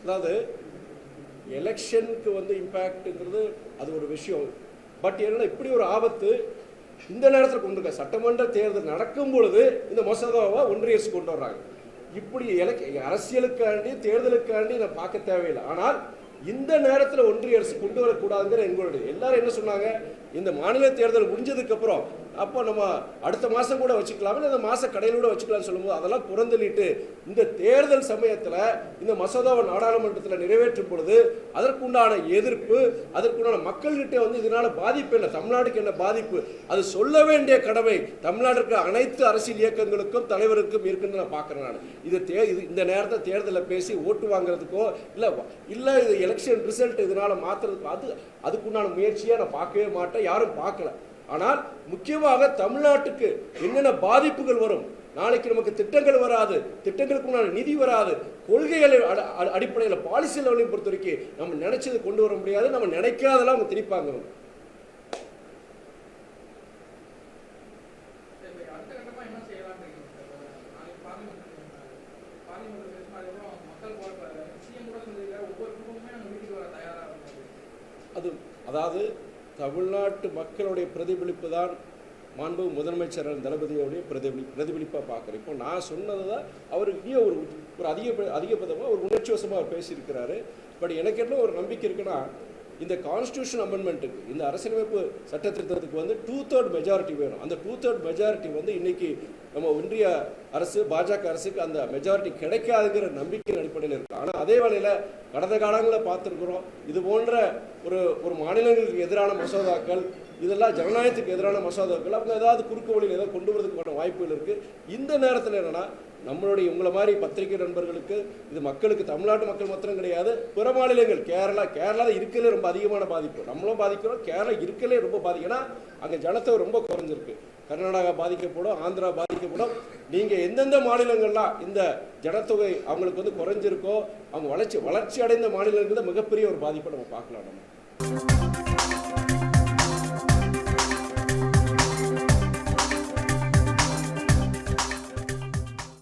அதாவது எலெக்ஷனுக்கு வந்து இம்பேக்ட்ங்கிறது அது ஒரு விஷயம். பட் என்னன்னா இப்படி ஒரு ஆபத்து இந்த நேரத்தில் கொண்டு இருக்க சட்டமன்ற தேர்தல் நடக்கும் பொழுது இந்த மசோதாவை ஒன்றிய அரசு கொண்டு வர்றாங்க. இப்படி அரசியலுக்காண்டி தேர்தலுக்காண்டி நான் பார்க்க தேவையில்லை. ஆனால் இந்த நேரத்தில் ஒன்றிய அரசு கொண்டு வரக்கூடாதுங்கிற எங்களுடைய எல்லாரும் என்ன சொன்னாங்க, இந்த மாநில தேர்தல் முடிஞ்சதுக்கு அப்புறம் அப்போ நம்ம அடுத்த மாதம் கூட வச்சுக்கலாம், இந்த மாத கடையில் கூட வச்சுக்கலாம்னு சொல்லும்போது அதெல்லாம் புறந்தள்ளிட்டு இந்த தேர்தல் சமயத்தில் இந்த மசோதாவை நாடாளுமன்றத்தில் நிறைவேற்றும் பொழுது அதற்குண்டான எதிர்ப்பு, அதற்குண்டான மக்கள்கிட்ட வந்து இதனால பாதிப்பு என்ன, தமிழ்நாட்டுக்கு என்ன பாதிப்பு, அது சொல்ல வேண்டிய கடமை தமிழ்நாட்டுக்கு அனைத்து அரசியல் இயக்கங்களுக்கும் தலைவருக்கும் இருக்குன்னு நான் பார்க்குறேன். நான் இது இந்த நேரத்தில் தேர்தலில் பேசி ஓட்டு வாங்குறதுக்கோ இல்லை இது எலெக்ஷன் ரிசல்ட் இதனால மாற்றுறதுக்கோ அதுக்குண்டான முயற்சியை நான் பார்க்கவே மாட்டேன், யாரும் பார்க்கல. ஆனால் முக்கியமாக தமிழ்நாட்டுக்கு என்னென்ன பாதிப்புகள் வரும், நாளைக்கு நமக்கு திட்டங்கள் வராது, திட்டங்களுக்கு நிதி வராது, கொள்கைகளை அடிப்படையில் பாலிசி லெவலையும் பொறுத்த வரைக்கும் நம்ம நினைச்சது கொண்டு வர முடியாது, நம்ம நினைக்காதெல்லாம் அவங்க திணிப்பாங்க. அதாவது தமிழ்நாட்டு மக்களுடைய பிரதிபலிப்பு தான் மாண்பு முதலமைச்சர் தளபதியோடைய பிரதிபலிப்பாக பார்க்குறேன். இப்போ நான் சொன்னது தான் அவருக்கு ஒரு அதிகபதமாக ஒரு உணர்ச்சிவசமாக அவர் பேசியிருக்கிறாரு. பட் எனக்கு என்ன ஒரு நம்பிக்கை இருக்குன்னா, இந்த கான்ஸ்டியூஷன் அமெண்ட்மெண்ட்டுக்கு, இந்த அரசியலமைப்பு சட்ட திருத்தத்துக்கு வந்து 2/3 மெஜாரிட்டி வேணும். அந்த 2/3 மெஜாரிட்டி வந்து இன்னைக்கு நம்ம ஒன்றிய அரசு பாஜக அரசுக்கு அந்த மெஜாரிட்டி கிடைக்காதுங்கிற நம்பிக்கை அடிப்படையில் இருக்கு. ஆனால் அதே வேளையில் கடந்த காலங்களில் பார்த்துருக்குறோம், இது போன்ற ஒரு மாநிலங்களுக்கு எதிரான மசோதாக்கள், இதெல்லாம் ஜனநாயகத்துக்கு எதிரான மசோதாக்கள் அவங்க ஏதாவது குறுக்கு வழியில் ஏதாவது கொண்டு வரதுக்கான வாய்ப்புகள் இருக்குது. இந்த நேரத்தில் என்னென்னா நம்மளுடைய உங்களை மாதிரி பத்திரிகை நண்பர்களுக்கு இது மக்களுக்கு தமிழ்நாட்டு மக்கள் மாத்திரம் கிடையாது, பிற மாநிலங்கள் கேரளா இருக்கலே ரொம்ப அதிகமான பாதிப்பு, நம்மளும் பாதிக்கிறோம், கேரளா இருக்கலே ரொம்ப பாதிக்கும். ஏன்னா அங்கே ஜனத்தொகை ரொம்ப குறைஞ்சிருக்கு. கர்நாடகா பாதிக்கப்படும், ஆந்திரா பாதிக்கப்படும். நீங்கள் எந்தெந்த மாநிலங்கள்லாம் இந்த ஜனத்தொகை அவங்களுக்கு வந்து குறைஞ்சிருக்கோ அவங்க வளர்ச்சி அடைந்த மாநிலங்கள் மிகப்பெரிய ஒரு பாதிப்பை நம்ம பார்க்கலாம். நம்ம